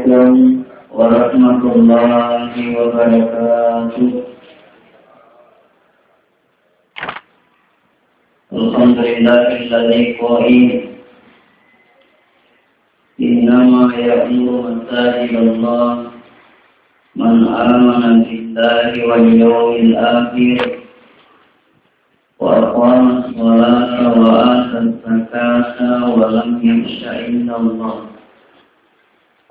Assalamualaikum warahmatullahi wabarakatuh. Alhamdulillahilladzi qala innama ya'muru masajidallah man amana billahi wal yawmil akhir wa aqama as-salata wa ata az-zakata wa lam yakhsha illallah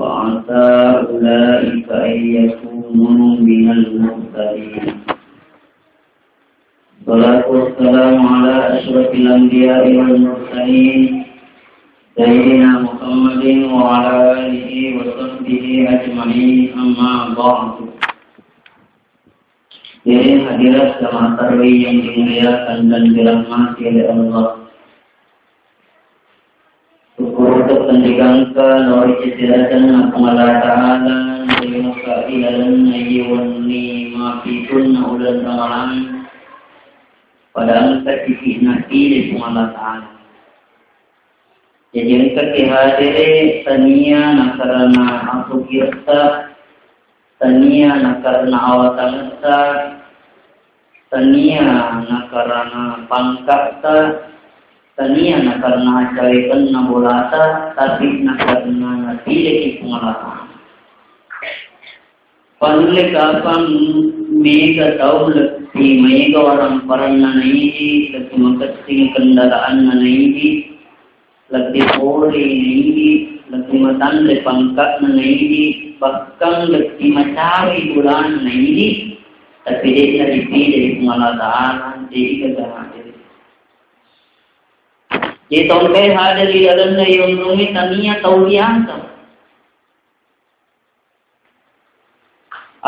fa'asa ulaika an yakunu minal muhtadin. Salatu wassalamu ala asyrafil anbiya'i wal mursalin Sayyidina Muhammadin wa ala alihi wa sahbihi ajma'in, amma ba'du. Jadi hadirat jamaah tarawih yang dimuliakan dan dirahmati oleh Allah. Syukur terpendidikan oleh kesehatan Allah Ta'ala terima kasih dan ayyuhan lima fitun ulan ramalan pada angkat titik nanti dari Allah Ta'ala. Jadi angkat dihadiri tania nakarana aku kirta tania nakarana awatansa tania nakarana pangkata tania nakarana acarikan nabulata tapi nakarana natile ipungalata panle kapan mega taulati mega orang paranna naiji lagi makasing kendaraan naiji lagi pori naiji lagi matande pangkat naiji bahkan lagi macari bulan naiji tapi dia dipilih ipungalata jadi kejahat. Jadi tahun kaya hadir di dalamnya yung rumit taniya tauliyansa.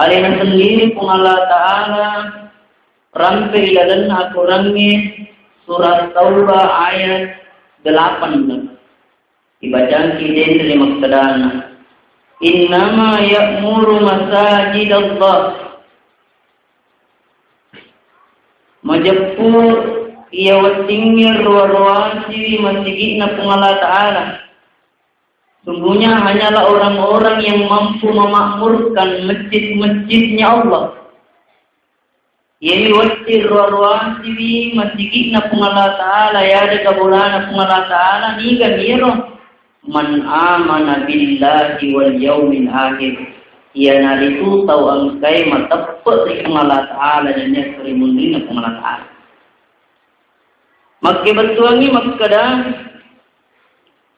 Alina sendiri pun Allah Ta'ala rampai di dalamnya aku rangi surat Taubah ayat 8. Dibacaan kidin dari maksudana. Innama ya'muru masajidallah. Majapur ia watingir ruang-ruang si masjid na Allah Ta'ala. Sungguhnya hanyalah orang-orang yang mampu memakmurkan masjid-masjidnya Allah. Ia watir ruang-ruang si masjid na Allah Ta'ala ya ada kabulan Allah Ta'ala ni gamiro man amana billahi wal yaumil akhir. Ia naritu tahu angkai matapet di Allah Ta'ala dan ya kerimunin na Allah Ta'ala. Makke bertuangi makkada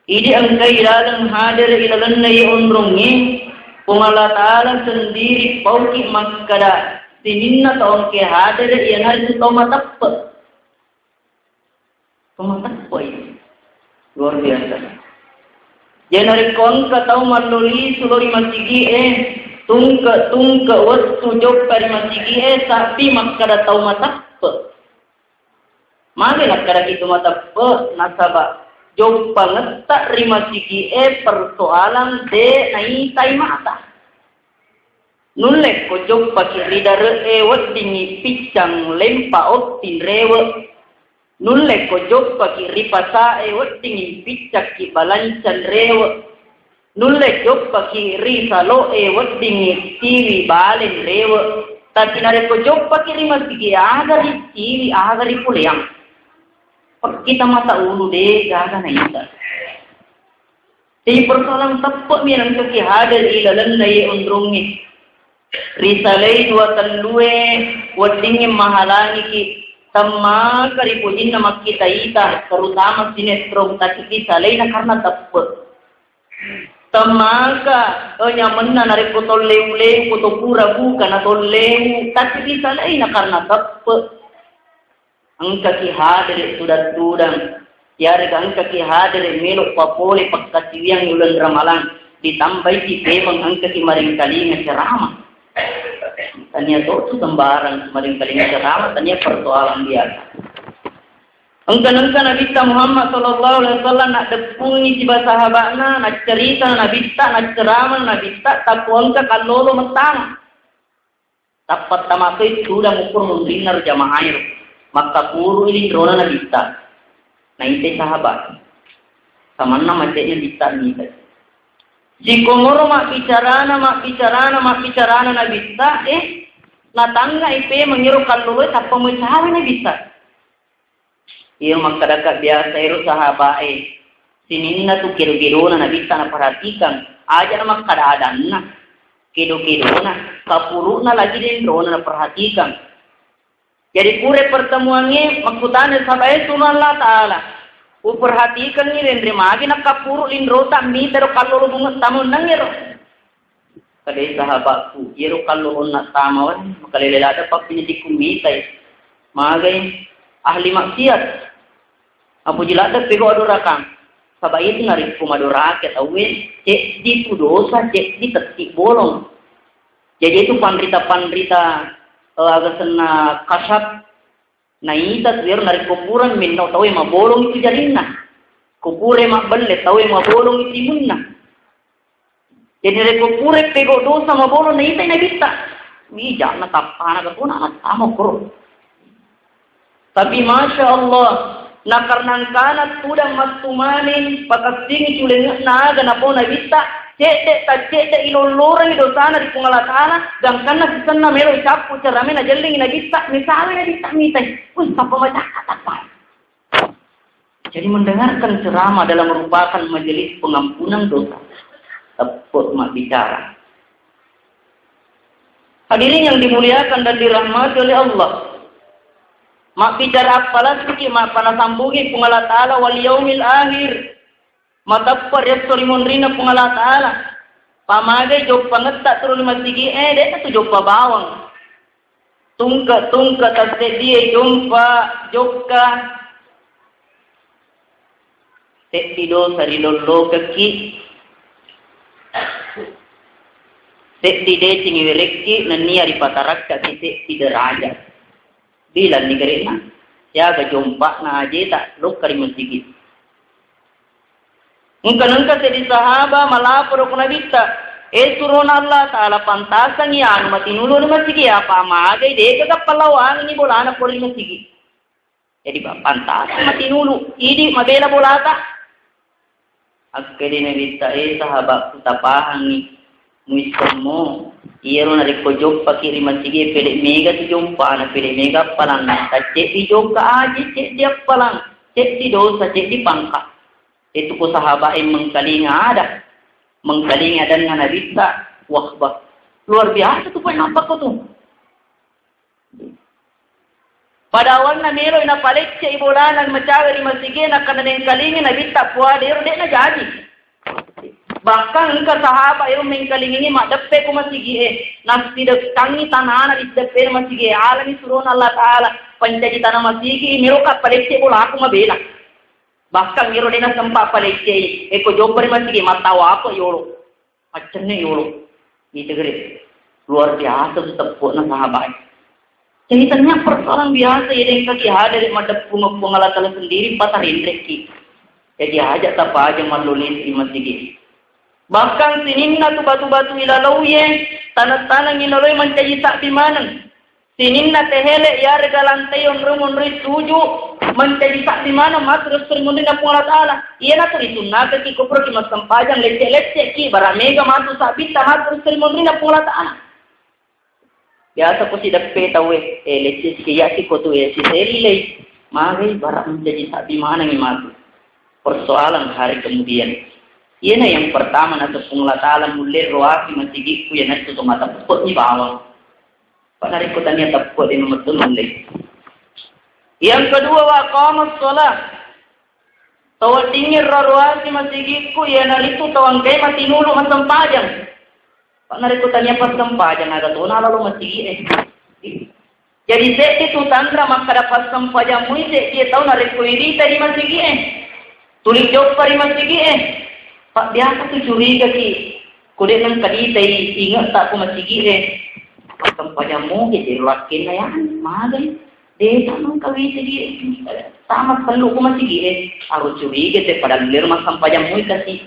idi angkai dalam hadir ilalan nai undrungi Allah Ta'ala sendiri pauki makkada sininna taong ke hadir iana itu tomatappa ini luar biasa jenari kon ka tau manuli sulori masigi tungka wastu jok pari masigi sapi makkada tau matappa mari nakara itu mata nasaba jauh banget tak rima sigi persoalan de nai tai mata nulek ko jauh pakai lidar wadingi picang lempa otin rewe nulek ko jauh pakai ripasa wadingi picak ki balancan rewe nulek jauh pakai risalo wadingi tiwi balen rewe tapi nare ko jauh pakai rima sigi agari tiwi agari puliang kita mata ulu deh gaga na ita. Jadi persoalan tepat mirang tuki hadir ilalan nai undrungi. Risalai dua talue wadingi mahalangi ki tamma karipudin nama kita ita terutama sinetron tapi risalai na karena tepat. Tamaka nyaman na nari putol lew puto pura bukan atau lew tapi risalai na karena tepat. Angka ki hadir sudah tudang ya rega angka ki hadir melok papole pakkatiwiang ulan ramalan ditambah ki memang angka ki maring kalinga ceramah tanya tu sembarang maring kalinga ceramah tanya persoalan biasa angka Nabi Muhammad sallallahu alaihi wasallam nak depungi jiba sahabatna nak cerita Nabi nak ceramah Nabi tak angka kalolo metang tapat tamakoi sudah ukur mendengar jamaah air maka guru ini drona na bisa. Nah itu sahabat. Sama nama macetnya bisa nih. Si komoro mak bicarana na bisa natangga ipe mengiru kalulu tapang mucawe na bisa. Iyo magkadakat biasa iro sahabae. Sinin na tu kiro-kiro na bisa na perhatikan. Aja na magkadaadan na. Kiro-kiro na. Kapuro na lagi din ro na perhatikan. Jadi pure pertemuannya maksudnya sahabae sunan Allah Ta'ala. Perhatikan ni rendre magi nak kapuru lindro tak mi tero kallo bunga tamun nangiro. Kadai sahabatku, iro kallo nak tamawan makalele ada papini dikumi tai. Magai ahli maksiat. Apu jilada pego adorakam. Sabai itu narik kumadora ke tawen cek di dosa cek di tetik bolong. Jadi itu pandrita-pandrita agak sena kasat. Nah ita tuh narik kuburan minno tahu yang bolong itu jalinna. Kubure mak belle tahu yang bolong itu imunna. Jadi narik kubure pego dosa ma bolong nah ita ina bisa. Bijak na tapana ka pun anak sama kro. Tapi masya Allah, na karena kana tudang mastumanin pakasing culeng na aga na po na bisa. Cete ilolorang itu sana di pengalatana dan karena sana melo capu cerame na jeling na bisa misalnya na bisa mitai apa macam apa. Jadi mendengarkan ceramah dalam merupakan majelis pengampunan dosa. Tepat mak bicara. Hadirin yang dimuliakan dan dirahmati oleh Allah. Mak bicara apalah sedikit mak pana sambungi pengalatala wal yaumil akhir. Matapar ya solimun rina pengala ta'ala. Pamagay jok pangetak turun masigi deta tu jok bawang. Tungka tasde dia jokka. Tekdido sarilolo kaki. Tekdide cingi wereki nania ripatarak kaki tekdide raja. Bilang nigerina. Ya gajompa na aje tak lok kari masigi. Mungkin jadi sahaba malapor ko na bita. Turun Allah Ta'ala pantasang yan matinulo na masigi apa magay de kagapalawan ni bola na por masigi. Jadi pantasang matinulo idi mabela bolata. Akkedi na bita sahaba kutapahan ni muismo iyero na rikojok pakiri masigi pede mega si jompa na pede mega palang tacce di jomka aji cek dia palang cek di dosa cek di pangka. Itu ko sahabat yang mengkalinga dan nga nabisa wah bah luar biasa tuh nampak ko tuh pada awal na mero ina palekce ibolanan macawari masige na kananeng kalinga nabisa puadero de na jadi bahkan ka sahabat yung mengkalingi madappe ko masige nasti de tangi tanana iddappe masige alami surun Allah Ta'ala panjaji tanah masige mero ka palekce bola aku mabela. Bahkan miro dena sempat palekce eko jobbari masigi matawa apa yolo acenne yolo itu gede luar biasa tepuk na sahabat. Jadi ternyata persoalan biasa yang kaki ada di madep pengalatan sendiri patarin reki. Jadi aja apa aja malulin di masigi. Bahkan sininna tu batu-batu ilalauye tanah-tanah ilalauye mencaji tak di mana. Sininna tehele ya regalantai onrui tuju menjadi sak di mana mas terus termundi na Allah Ta'ala. Iya na teri sunnah ki kopro ki mas sampajang lecce ki baramega matu sabita mas terus termundi na Allah Ta'ala. Biasa ko si dappe tawe lecce ki ya ki kotu si serilei magai barang menjadi sak di mana ni matu. Persoalan hari kemudian. Iya na yang pertama na Allah Ta'ala mulir roaki masigi ku ya na tu mata put ni bawang. Panari ko tanya tapot di nomor tulunglay. Yang kedua wa qamas shalah. Tawa tingir raruasi masigitku ya nalitu tawang kay matinulo masampajang. Panari ko tanya pas sampajang aga to na lalu masigi Jadi seti tu tandra makada pas sampajang mui seti tahu nari ko irita di masigi Tulik jok pari masigi Pak biasa tu curiga ki. Kude nang kadita ingat tak ko masigi Sampajamu jadi lakin na yan, magay. Deta nang kawin sige, tamat perlu ko masige. Ako curiga te padang lirma sampajamu kasi.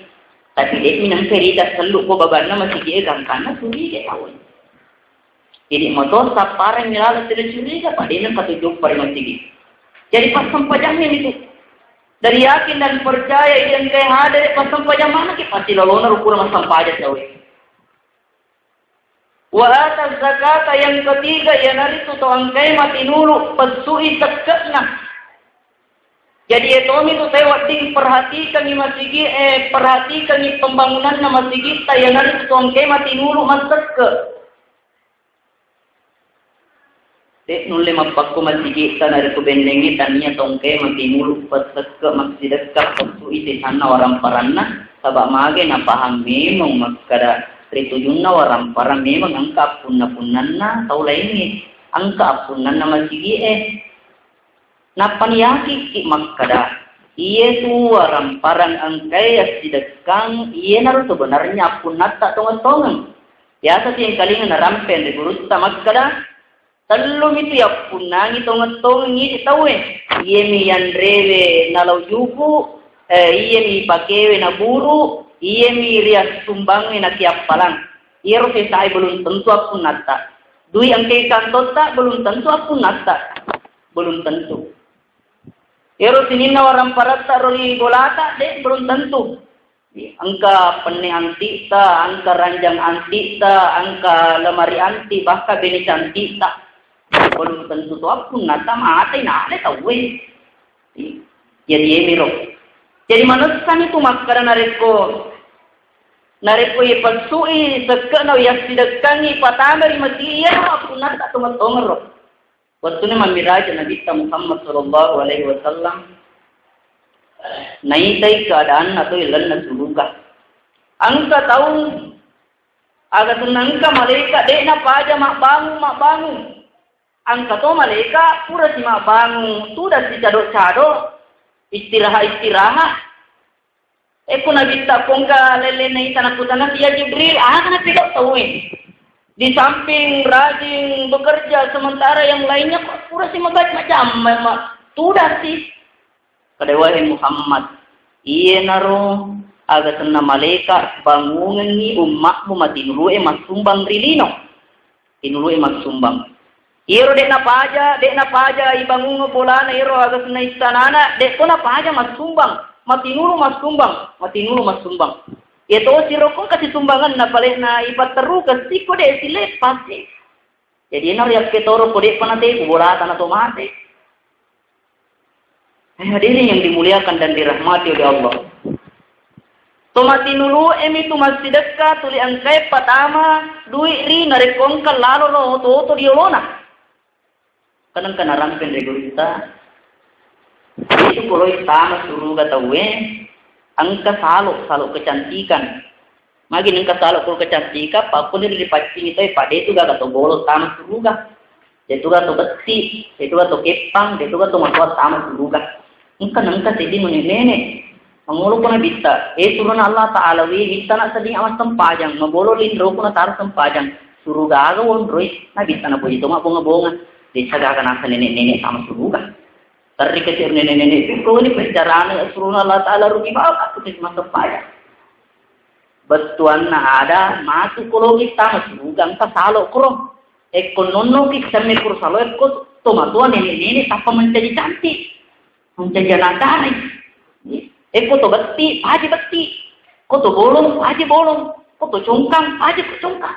Tapi dek minang kerita perlu ko babar na masige gangkana curiga tawon. Jadi motor sa parang nilala sila curiga pa din ang katujuk pa rin masige. Jadi pas sampajamnya itu. Dari yakin dan percaya yang kaya hadir pasampajan mana ki pasti lalona ukuran pasampajan dawe. Wa ata zakata yang ketiga ya naritu to angkai mati nulu pasui tekatna. Jadi etomi itu tewat ding perhatikan ni masigi perhatikan ni pembangunan na masigi yang naritu to angkai mati nulu masake. Nulle mapakku masigi tanare ku bendengi tania tongke mati nulu pasake masjidakka pasui di sana orang paranna sabak mage na paham memang makada ritujunna orang paran memang angka punna-punnanna tau lainnya angka punnanna masigi napan yaki ki makada iye tu orang paran angkai asidakang iye naru sebenarnya punnata tongan-tongan biasa sih yang kalingan narampen di guru makada talum itu ya punnangi tongan-tongan ini tahu iye mi yandrewe nalau yuku iye mi pakewe na buru iye mi rias sumbangwe na tiap palang iye rofe sai belum tentu aku nata dui angkai kantota belum tentu aku nata belum tentu ero sinina orang parata roli golata dek belum tentu. Angka penne anti ta, angka ranjang anti ta, angka lemari anti, bahkan bini cantik ta. Belum tentu tu aku nata mate nade tahu jadi emiro. Jadi manusia itu makara nareko ye pasui sekena ya sidakangi patamari mati ya aku nata tomat-tomat. Waktu ni Miraja Nabi Muhammad sallallahu alaihi wasallam naitai keadaan atau ilan surga. Angka tahu agak tenangka malaikat dek na paja mak bangun. Angka to malaikat pura si mak bangun sudah si cadok istirahat. Aku Nabi pongka lele nai tanah putana dia Jibril kana tidak tahu di samping rajin bekerja sementara yang lainnya kok pura si mabat macam memang sudah sih kedewai Muhammad iya naro agak senang malaikat bangungan ni umatmu mati nurue mas sumbang rilino inurue mas sumbang iro dek na paja ibangun bolana iro agak senang istanana dek na paja mas sumbang mati nuru mas sumbang itu sirokong kasih sumbangan na balik na ipat teru kasih kode sile pasti. Jadi nar yak ketoro kode panate bola tanah tomate. Hadirin yang dimuliakan dan dirahmati oleh Allah. Tomati nulu emi tu masih dekat tuli angkai pertama duit ri narekong kalalo lo to diolona. Kanang kanaran pendegurita. Itu kalau istana suruh kata angka salok kecantikan. Magi angka salok kecantikan, pak pun di pacing itu pada itu gak atau bolot tamas suruga. Itu gak atau besi, itu gak atau kepang, itu gak atau masuat tamas suruga. Angka sedih menene. Menguluk na bisa. Surun Allah Taala wi bisa na sedih awas tempajang. Mabololin roko na taruh tempajang. Suruga aga won roy na bisa na po ito mabunga-bunga. Bisa gak akan asa nenek-nenek sama suruga. Tadi kecil nenek-nenek itu ini perjalanan surun Allah Taala rugi bawa aku di masa payah. Betuan ada masuk kologis tamas bukan kasalo kro. Ekonono kita mekur salo ekor tomatuan nenek-nenek apa menjadi cantik, menjadi anak-anak. Eko to beti, aja beti. Ko to bolong, aja bolong. Ko to congkang, aja congkang.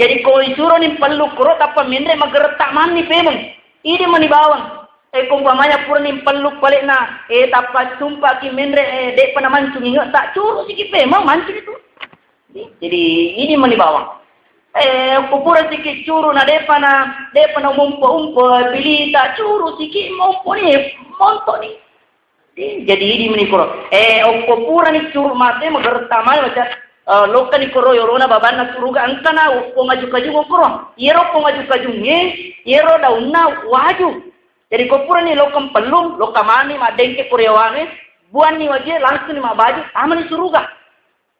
Jadi kalau disuruh nih perlu kro apa mendre mageretak mani pemeng. Ini manibawang. Kung pamanya pura nih peluk balik na. Tapat sumpah ki mendre dek panaman sunginga tak curu sikit memang mancing itu. Jadi ini manibawang. Kupura sikit curu na dek pana umpo pilih tak curu sikit umpo nih monto nih. Jadi ini menikro. Kupura nih curu mate magertamai macam lokan ikoro yorona babana suruga angkana ko ngaju-kaju ngokro yero ko ngaju-kaju nge yero daunna waju jadi kopura ni lokam pelum lokamani madengke kuryawane buan ni waje langsung ni mabaju amani suruga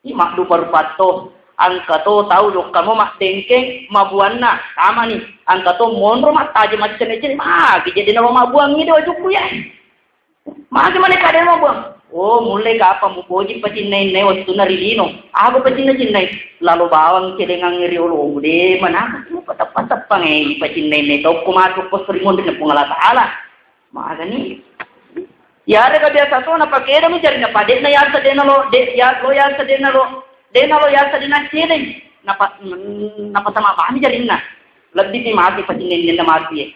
i makdu parupato angkato tahu lokamo madengke mabuanna amani angkato monro mataje macene-cene magi jadi nama mabuang ni waju kuya magi mane kade mabuang. Oh, mulai ka apa mu poji pacinai waktu narilino. Aku pacinai lalu bawang cedengang ngiri ulu ude mana mu patap-patap pangai pacinai tau ku masuk pos rimun dengan pengalat ala. Magani. Yara ka biasa to na pakeda mi jari na pade na yasa de na lo de ya lo yasa de na lo yasa de na chede na patama bani jari na. Lebih di mati pacinin na mati.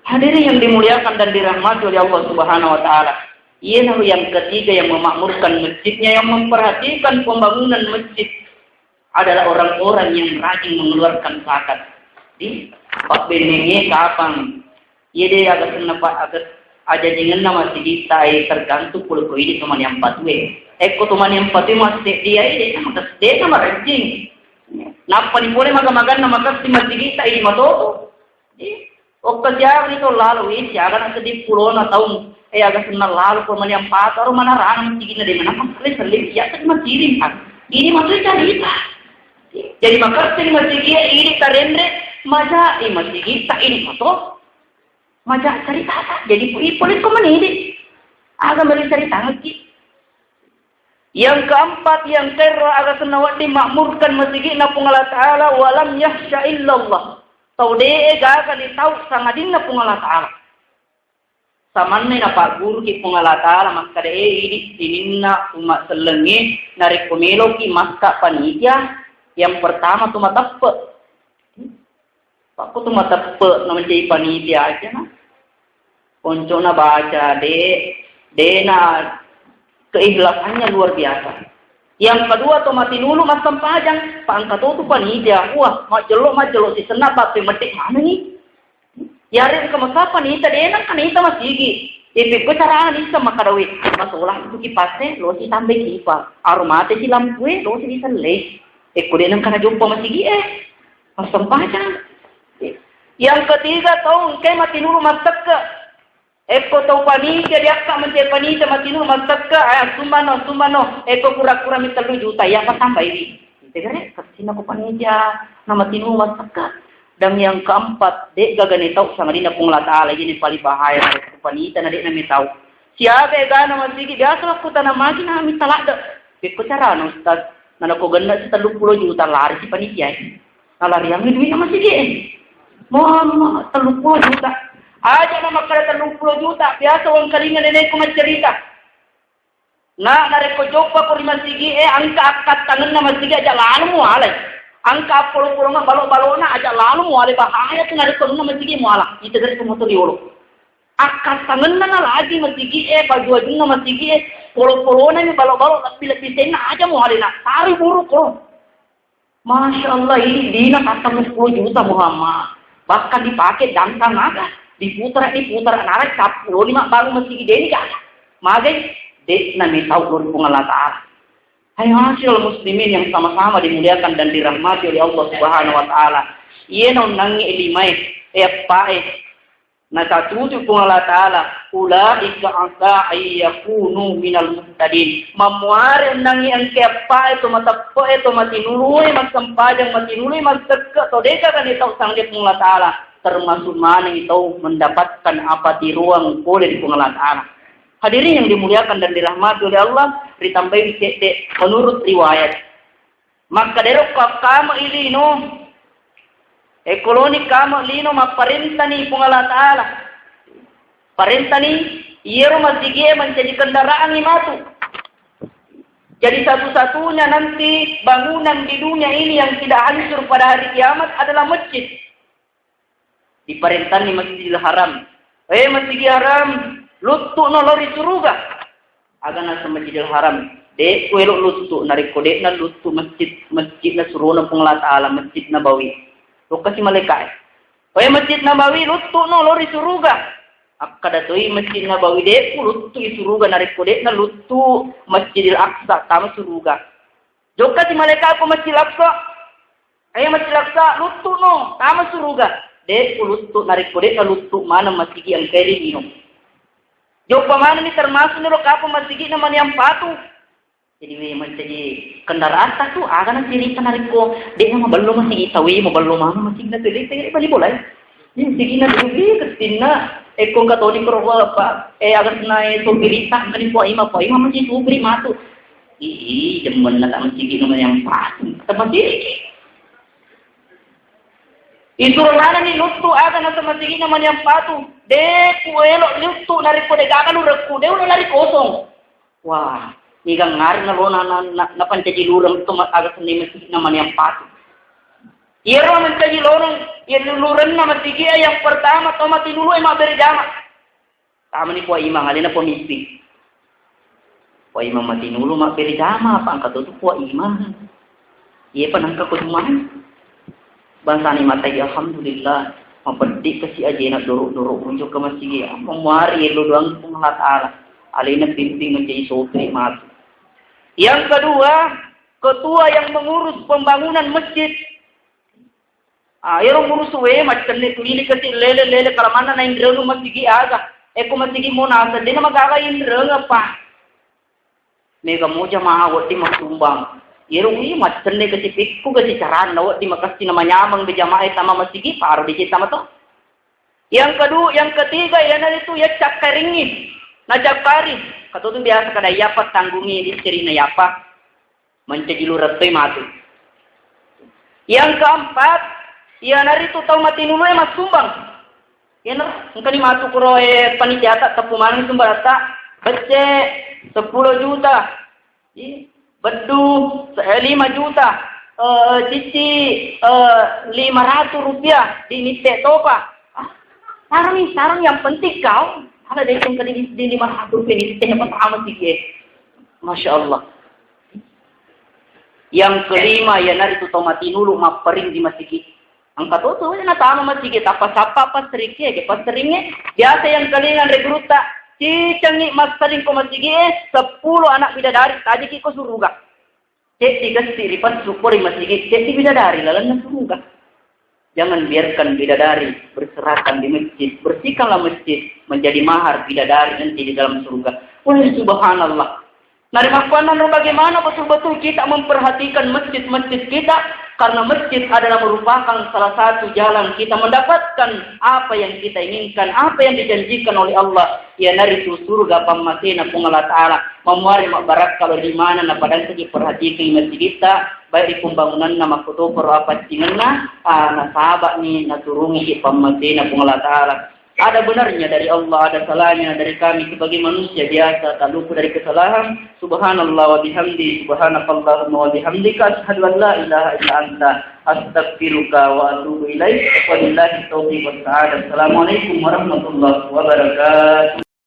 Hadirin yang dimuliakan dan dirahmati oleh Allah Subhanahu wa taala. Ialah yang ketiga yang memakmurkan masjidnya, yang memperhatikan pembangunan masjid adalah orang-orang yang rajin mengeluarkan zakat. Di pak benenge kapan? Ia dia agak kenapa agak aja dengan nama masjid kita tergantung puluh ini teman yang patwe. Eko teman yang patwe masih dia ini nama rajin. Napa ni boleh makan nama kasih masjid kita ini mato. Okasiya ni to lalu ini siaga na di pulau na tahun agak senang lalu kalau mana yang patah orang mana rana masjid na di mana kan selip ya kan masjid ini masih cerita. Jadi maka sini masjid ini karendre maja masjid kita ini mato maja cerita jadi polis kau mana ini agak beri cerita lagi. Yang keempat yang kedua agak senawat dimakmurkan masjid na Allah Taala walam yahsya illallah. Tahu deh gak kan tahu sangadin na Allah Taala. Samanne na Pak Guru ki Allah Taala maka deh ini na umat selengi narik pemelo ki maska panitia yang pertama tu matape. Aku tu matape nama jadi panitia aja na. Ponco na baca de na keikhlasannya luar biasa. Yang kedua tu mati nulu mas sempajang, pangkat tu panitia. Wah, mak jelok si senap tapi metik mana ni? Yarin ke masapa ni? Tadi enak kan itu mas gigi. Tapi cara ni sama karawi. Masalah tu kipasnya, lo si tambah kipas. Aromate si lampu, lo si bisa leh. Kemudian karena jumpa mas gigi mas sempajang. Yang ketiga tahu ke mati nulu mas teka. Eko tau panitia dia tak mencari panitia mati nulu mas teka. Sumano. Eko kura-kura minta 3 juta. Ya apa tambah ini? Tegare kasih aku panitia nama tinu mas teka. Dan yang keempat, dek gagane tahu sama dina Allah Taala ini paling bahaya dari panitia na dek na tahu. Siapa gana masigi biasa aku tanam lagi na mi talada. Eko cara no ustaz. Nana ko ganda si 30 juta lari si panitia. Lari yang duit na masigi. Mama 30 juta. Aja nama kada 30 juta. Biasa orang kalingan nenek ko cerita. Na nareko joppa ko masigi angka akat tangan na masigi aja lalu mo alay. Angka polo-polo nga balo-balona aja lalu mo alay bahaya tu nareko na masigi mo ala. Ito dari kumoto diolo. Akat tangan na lagi masigi baju-baju na masigi polo-polo na ni balo-balo lapis-lapisin na aja mo alay na. Tari buruk ko. Masya Allah ini dina kata 10 juta Muhammad. Bahkan dipakai dangkang naga. Diputar narik 10 baru masigi deni gak. Magai dek nami tahu dari Allah Taala. Hai hasil muslimin yang sama-sama dimuliakan dan dirahmati oleh Allah Subhanahu wa taala. Ia nangi elimai pae. Na satu tu Allah Taala, ulaika asa ayyakunu minal muhtadin. Mamuare nangi ang pae to matapo to matinuluy magsampajang matinuluy magteka to deka kan itaw sang dia Allah Taala termasuk mana itu mendapatkan apa di ruang boleh di Allah Taala. Hadirin yang dimuliakan dan dirahmati oleh Allah, ditambahi cek menurut riwayat. Maka derok kamu ilino, koloni kamu ilino maparentani Allah Taala. Parentani, iero masjid menjadi kendaraan imatu. Jadi satu-satunya nanti bangunan di dunia ini yang tidak hancur pada hari kiamat adalah masjid. Diperintahkan Masjidil Haram. Masjidil Haram, lutu no lori suruga. Agana sa Masjidil Haram. De kuelo lutu narik ko de na lutu masjid na suruna pong Allah Taala Masjid Nabawi. Lo kasi malekay. Masjid Nabawi lutu no lori suruga. Akada toy Masjid Nabawi de lutu isuruga narik ko de na lutu Masjidil Aqsa tama suruga. Jo kasi malekay ko Masjidil Aqsa. Masjidil Aqsa lutu no tama suruga. De lutu narik ko de na lutu mana masjid yang kiri minum. Jo pamana ni termasuk ni kapo masjid naman yang patu. Jadi menjadi kendaraan tu akan nanti narik ko de na maballo masjid tawi maballo mana masjid na tuloy tingin bali boleh. Yung sige na dubi kastina kung katolik ko pa agar na ito pirita kani po ima masjid ubri matu. Jaman na masjid naman yang patu. Teman diri. Isurulana ni lutu aga na sa masigi naman yung patu. De kuelo lutu nari ko de gaga lurakku de ulo lari kosong. Wah, igang ngari na lo na pancaji lurang itu aga sa masigi naman yung patu. Iro mencaji lorong luran na masigi yang pertama tomati dulu emang berjama. Tama ni po imang alina po mimpi. Po imang mati dulu mak berjama apa angkat itu po imang. Iya panangka ko duman. Bangsa ni matai alhamdulillah mempedik ke si aje nak dorok-dorok muncul ke masjid memari lu doang Allah Taala alina pimpin menjadi sopri mati. Yang kedua, ketua yang mengurus pembangunan masjid. Ayo ngurus we macam ni tuli kasi lele kalau mana na indreng masjid aga. Eko masjid mo na sa din magaga indreng apa. Mega mo jamaah wati masumbang. Yerung ini macam ni kasi pikku kasi cara nawat di makasih nama nyamang di jamaah sama masjid paru di kita mah. Yang kedua, yang ketiga ya itu ya cakaringin, najapari. Kata tu biasa kada yapa tanggungi di cerina yapa menjadi luratoi matu. Yang keempat, ya nari tu tahu mati nulu mas sumbang. Ya nar, engkau ni matu kuroe panitia tak tepuman sumbang tak bece 10 juta. Bedu 5 juta, cici 500 rupiah di nite topa. Sarang yang penting kau ada dari yang di 500 rupiah nite yang pertama sih. Masya Allah. Yang kelima ya nari tu tomati nulu maparing di masjid. Angkat tu na tama masjid apa sapa pas seriknya ke pas seringnya biasa yang kalian rekruta. Cicangi mas sering ko masjid 10 anak bidadari tadi kiko suruga. Cek dikasih ripat syukuri masjid cek bidadari lalan suruga. Jangan biarkan bidadari berserakan di masjid. Bersihkanlah masjid menjadi mahar bidadari nanti di dalam surga. Wah subhanallah. Nari makwanan bagaimana betul-betul kita memperhatikan masjid-masjid kita. Karena masjid adalah merupakan salah satu jalan kita mendapatkan apa yang kita inginkan, apa yang dijanjikan oleh Allah. Ya nari tu surga pamatina pung Allah Ta'ala. Memuari makbarak kalau di mana na padang segi perhatikan masjid kita. Baik di pembangunan nama kutu perlu apa cingenna. Na sahabat ni na turungi pamatina pung Allah Ta'ala. Ada benarnya dari Allah, ada salahnya dari kami sebagai manusia biasa, tak lupa dari kesalahan. Subhanallah wa bihamdi, subhanakallahumma wa bihamdika, asyhadu an la ilaha illa anta, astaghfiruka wa atubu ilaik. Wabillahi taufiq wa ta'ala. Assalamualaikum warahmatullahi wabarakatuh.